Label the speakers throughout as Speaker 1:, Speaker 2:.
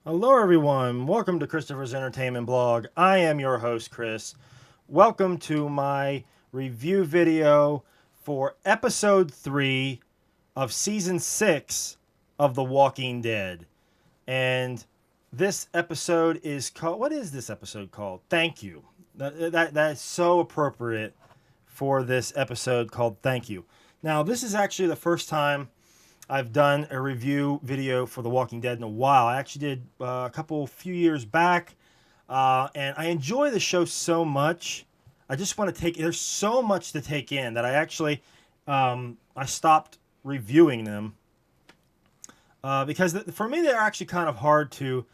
Speaker 1: Hello, everyone. Welcome to Christopher's Entertainment Blog. I am your host, Chris. Welcome to my review video for episode 3 of season 6 of The Walking Dead. And this episode is called, what is this episode called? Thank You. That is so appropriate for this episode called Thank You. Now, this is actually the first time I've done a review video for The Walking Dead in a while. I actually did a few years back, and I enjoy the show so much. I just want to there's so much to take in that I stopped reviewing them because for me they're actually kind of hard to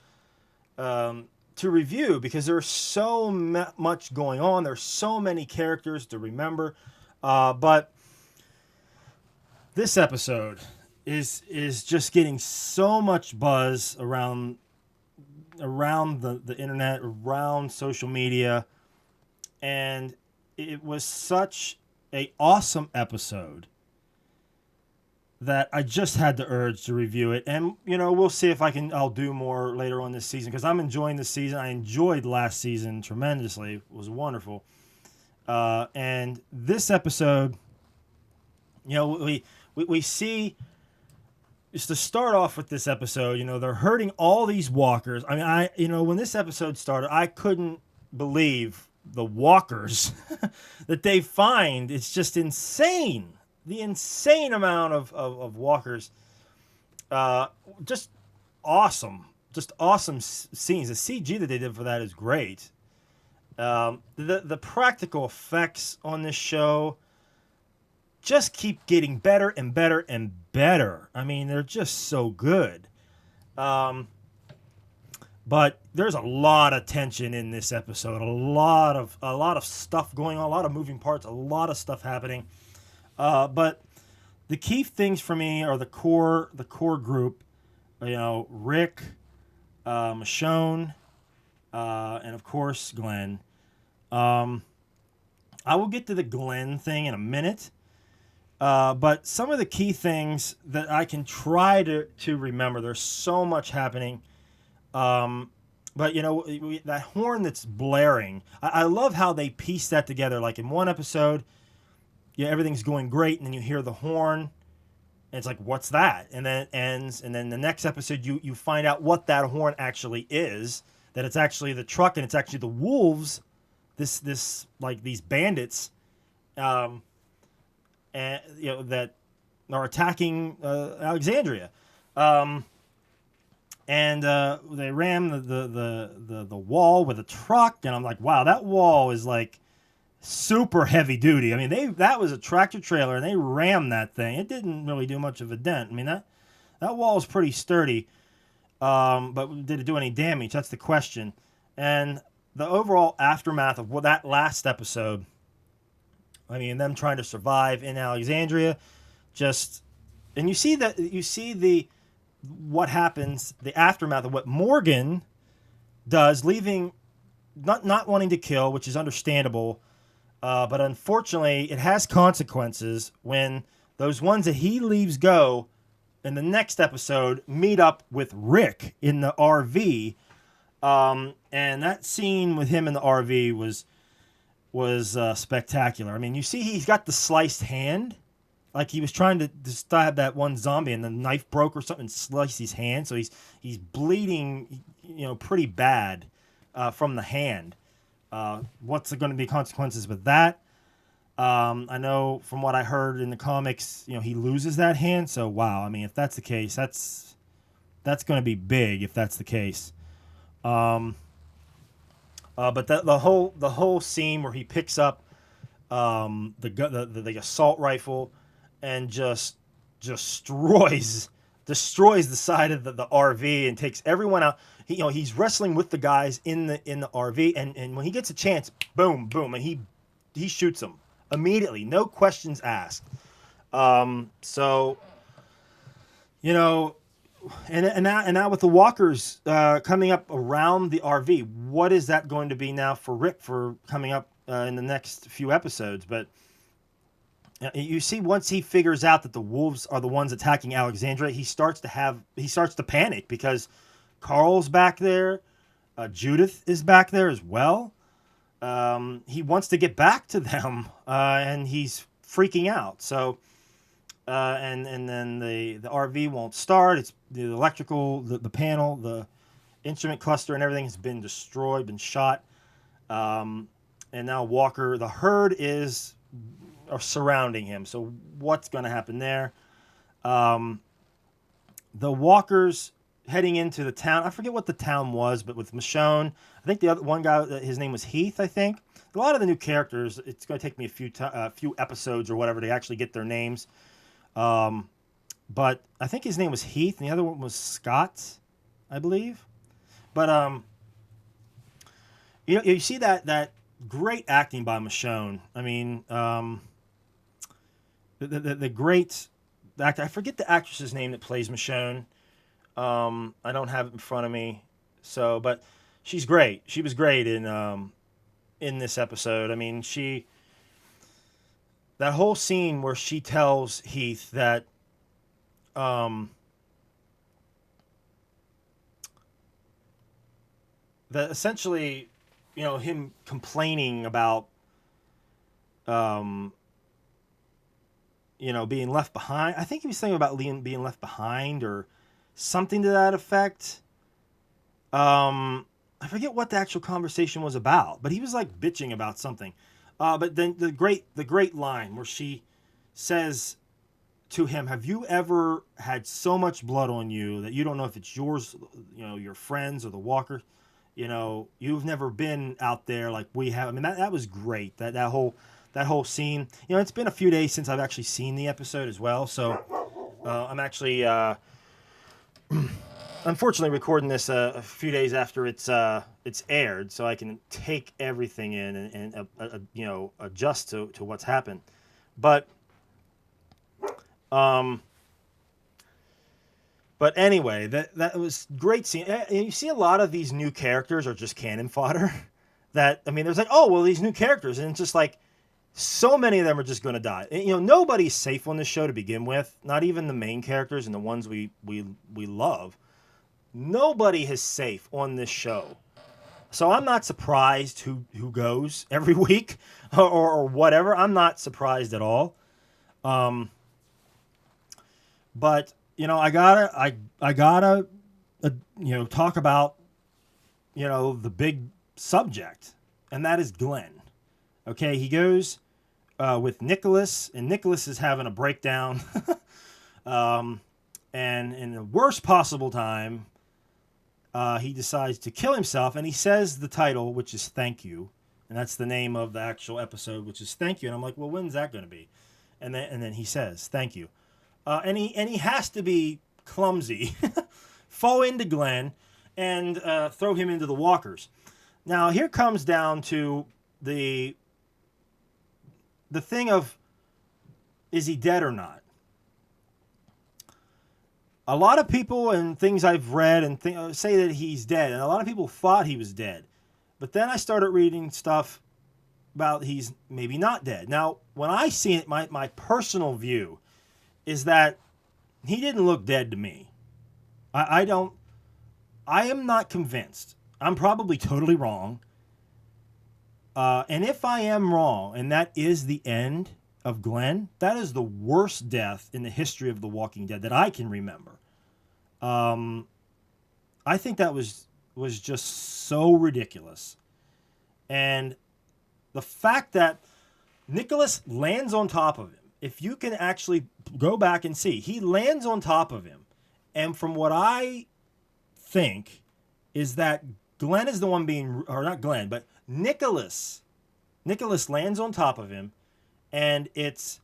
Speaker 1: review because there's so much going on. There's so many characters to remember, but this episode is just getting so much buzz around the internet, around social media, and it was such a awesome episode that I just had the urge to review it. And we'll see if I'll do more later on this season because I'm enjoying this season. I enjoyed last season tremendously. It was wonderful. And this episode, we see. Just to start off with this episode, they're hurting all these walkers. I mean, when this episode started, I couldn't believe the walkers that they find. It's just insane. The insane amount of walkers. Just awesome. Just awesome scenes. The CG that they did for that is great. The practical effects on this show just keep getting better and better and better. I mean, they're just so good. But there's a lot of tension in this episode. A lot of stuff going on. A lot of moving parts. A lot of stuff happening. But the key things for me are the core group. Rick, Michonne, and of course Glenn. I will get to the Glenn thing in a minute. But some of the key things that I can try to remember, there's so much happening. But, that horn that's blaring, I love how they piece that together. Like in one episode, everything's going great, and then you hear the horn, and it's like, what's that? And then it ends, and then the next episode, you find out what that horn actually is, that it's actually the truck, and it's actually the wolves, this like these bandits, and that are attacking Alexandria, and they ram the wall with a truck, and I'm like, wow, that wall is like super heavy duty. I mean, that was a tractor trailer, and they rammed that thing. It didn't really do much of a dent. I mean, that wall is pretty sturdy, but did it do any damage? That's the question. And the overall aftermath of that last episode. I mean, them trying to survive in Alexandria, and you see what happens, the aftermath of what Morgan does, leaving, not wanting to kill, which is understandable, but unfortunately, it has consequences when those ones that he leaves go in the next episode meet up with Rick in the RV, and that scene with him in the RV was spectacular. I mean, you see he's got the sliced hand. Like he was trying to stab that one zombie and the knife broke or something and sliced his hand. So he's bleeding, pretty bad from the hand. What's going to be consequences with that? I know from what I heard in the comics, he loses that hand. So, wow. I mean, if that's the case, that's going to be big if that's the case. But the whole scene where he picks up the assault rifle and just destroys the side of the RV and takes everyone out. He's wrestling with the guys in the RV, and when he gets a chance, boom, boom, and he shoots them immediately, no questions asked. So and now with the walkers coming up around the RV, what is that going to be now for Rick for coming up in the next few episodes? But you see, once he figures out that the wolves are the ones attacking Alexandria, he starts to panic because Carl's back there. Judith is back there as well. He wants to get back to them, and he's freaking out. So, and then the RV won't start. It's the electrical, the panel, the instrument cluster, and everything has been destroyed, been shot. And now Walker, the herd are surrounding him. So what's going to happen there? The Walkers heading into the town. I forget what the town was, but with Michonne, I think the other one guy, his name was Heath, I think. A lot of the new characters, it's going to take me a few episodes or whatever to actually get their names. But I think his name was Heath, and the other one was Scott, I believe. But you see that great acting by Michonne. I mean, the great actor. I forget the actress's name that plays Michonne. I don't have it in front of me. So, but she's great. She was great in this episode. I mean, that whole scene where she tells Heath that that essentially, him complaining about being left behind. I think he was thinking about Liam being left behind or something to that effect. I forget what the actual conversation was about, but he was like bitching about something. But then the great line where she says to him, "Have you ever had so much blood on you that you don't know if it's yours, your friends or the Walker? You've never been out there like we have." I mean, that was great. That whole scene. It's been a few days since I've actually seen the episode as well, so I'm actually unfortunately recording this a few days after it's aired, so I can take everything in and adjust to what's happened. But anyway, that was great scene. And you see a lot of these new characters are just cannon fodder. There's like, oh well, these new characters, and it's just like so many of them are just going to die. Nobody's safe on this show to begin with. Not even the main characters and the ones we love. Nobody is safe on this show. So I'm not surprised who goes every week or whatever. I'm not surprised at all. But I gotta talk about the big subject, and that is Glenn. Okay, he goes with Nicholas, and Nicholas is having a breakdown, and in the worst possible time, he decides to kill himself, and he says the title, which is "Thank You," and that's the name of the actual episode, which is "Thank You." And I'm like, well, when's that going to be? And then he says, "Thank you," and he has to be clumsy, fall into Glenn, and throw him into the Walkers. Now here comes down to the thing of, is he dead or not? A lot of people and things I've read and say that he's dead, and a lot of people thought he was dead. But then I started reading stuff about he's maybe not dead. Now, when I see it, my personal view is that he didn't look dead to me. I am not convinced. I'm probably totally wrong. And if I am wrong, and that is the end of Glenn, that is the worst death in the history of The Walking Dead that I can remember. I think that was just so ridiculous. And the fact that Nicholas lands on top of him, if you can actually go back and see, he lands on top of him. And from what I think is that Glenn is the one being, or not Glenn, but Nicholas lands on top of him, and it's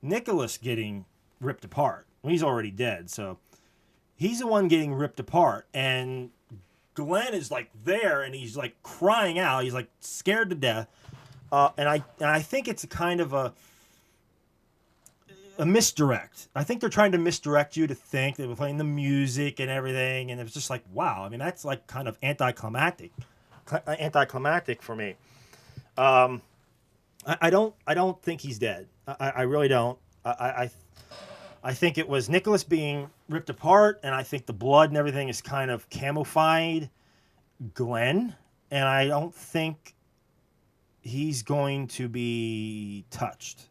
Speaker 1: Nicholas getting ripped apart. Well, he's already dead, so he's the one getting ripped apart, and Glenn is like there, and he's like crying out. He's like scared to death, and I think it's a kind of a misdirect. I think they're trying to misdirect you to think they were playing the music and everything, and it was just like, wow. I mean, that's like kind of anticlimactic for me. I don't think he's dead. I really don't. I think it was Nicholas being ripped apart, and I think the blood and everything is kind of camouflaged Glenn, and I don't think he's going to be touched.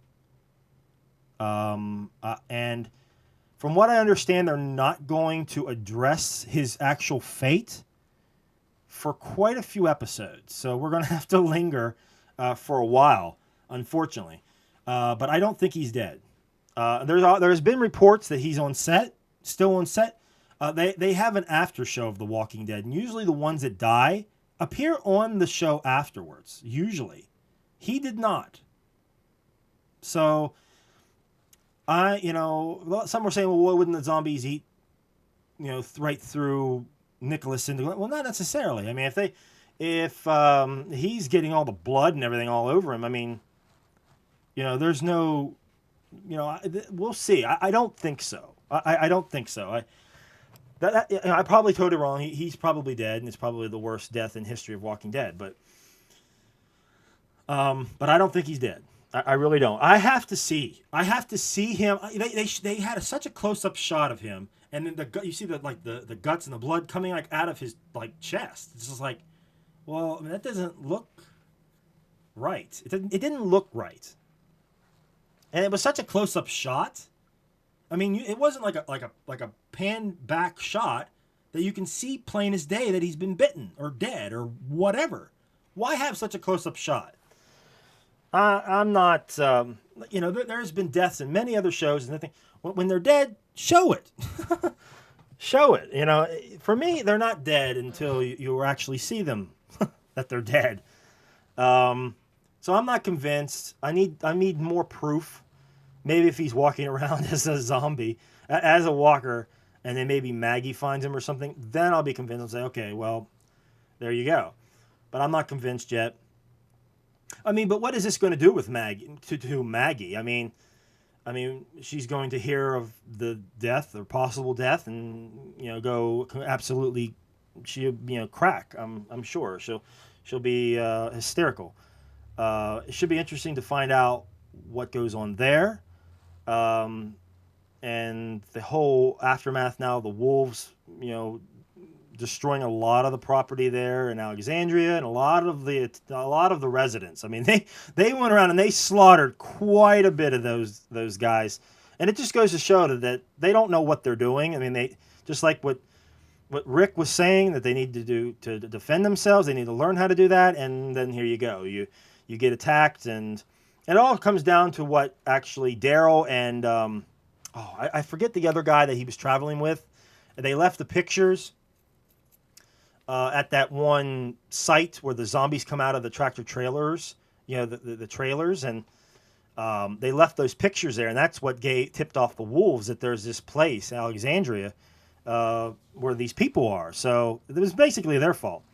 Speaker 1: And from what I understand, they're not going to address his actual fate for quite a few episodes. So we're going to have to linger for a while, unfortunately. But I don't think he's dead. There's been reports that he's on set, still on set. They have an after show of The Walking Dead, and usually the ones that die appear on the show afterwards. Usually, he did not. So, some were saying, well, why wouldn't the zombies eat, right through Nicholas into Glenn? Well, not necessarily. I mean, if he's getting all the blood and everything all over him, I mean, there's no, we'll see. I don't think so. I don't think so. I probably told it wrong. He's probably dead, and it's probably the worst death in history of Walking Dead. But I don't think he's dead. I really don't. I have to see him. They had such a close up shot of him, and then you see the guts and the blood coming out of his chest. It's just like, well, I mean, that doesn't look right. It didn't look right, and it was such a close up shot. I mean, it wasn't like a pan back shot that you can see plain as day that he's been bitten or dead or whatever. Why have such a close up shot? I'm not, there's been deaths in many other shows, and I think when they're dead, show it. Show it. For me, they're not dead until you actually see them that they're dead. So I'm not convinced. I need more proof. Maybe if he's walking around as a zombie, as a walker, and then maybe Maggie finds him or something, then I'll be convinced. I'll say, okay, well, there you go. But I'm not convinced yet. I mean, but what is this going to do with Maggie? To Maggie? I mean, she's going to hear of the death or possible death, and go absolutely. She'll crack. I'm sure she'll be hysterical. It should be interesting to find out what goes on there. And the whole aftermath now, the wolves, destroying a lot of the property there in Alexandria and a lot of the residents. I mean, they went around and they slaughtered quite a bit of those guys. And it just goes to show that they don't know what they're doing. I mean, they just like what Rick was saying that they need to do to defend themselves. They need to learn how to do that. And then here you go. You get attacked, and it all comes down to what actually Daryl and I forget the other guy that he was traveling with. They left the pictures at that one site where the zombies come out of the tractor trailers, the trailers, and they left those pictures there, and that's what tipped off the wolves that there's this place, Alexandria, where these people are. So it was basically their fault.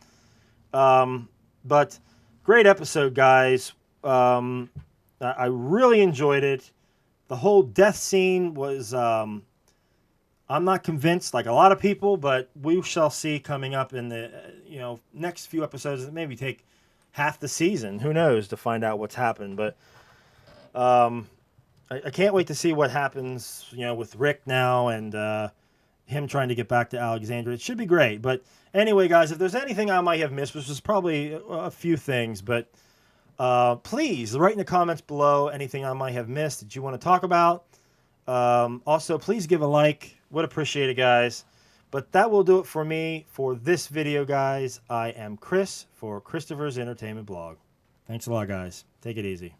Speaker 1: But great episode, guys. I really enjoyed it. The whole death scene was, I'm not convinced like a lot of people, but we shall see coming up in the, next few episodes. Maybe take half the season. Who knows, to find out what's happened. But I can't wait to see what happens, with Rick now and him trying to get back to Alexandria. It should be great. But anyway, guys, if there's anything I might have missed, which is probably a few things, but please write in the comments below anything I might have missed that you want to talk about. Also, please give a like. Would appreciate it, guys. But that will do it for me for this video, guys. I am Chris for Christopher's Entertainment Blog. Thanks a lot, guys. Take it easy.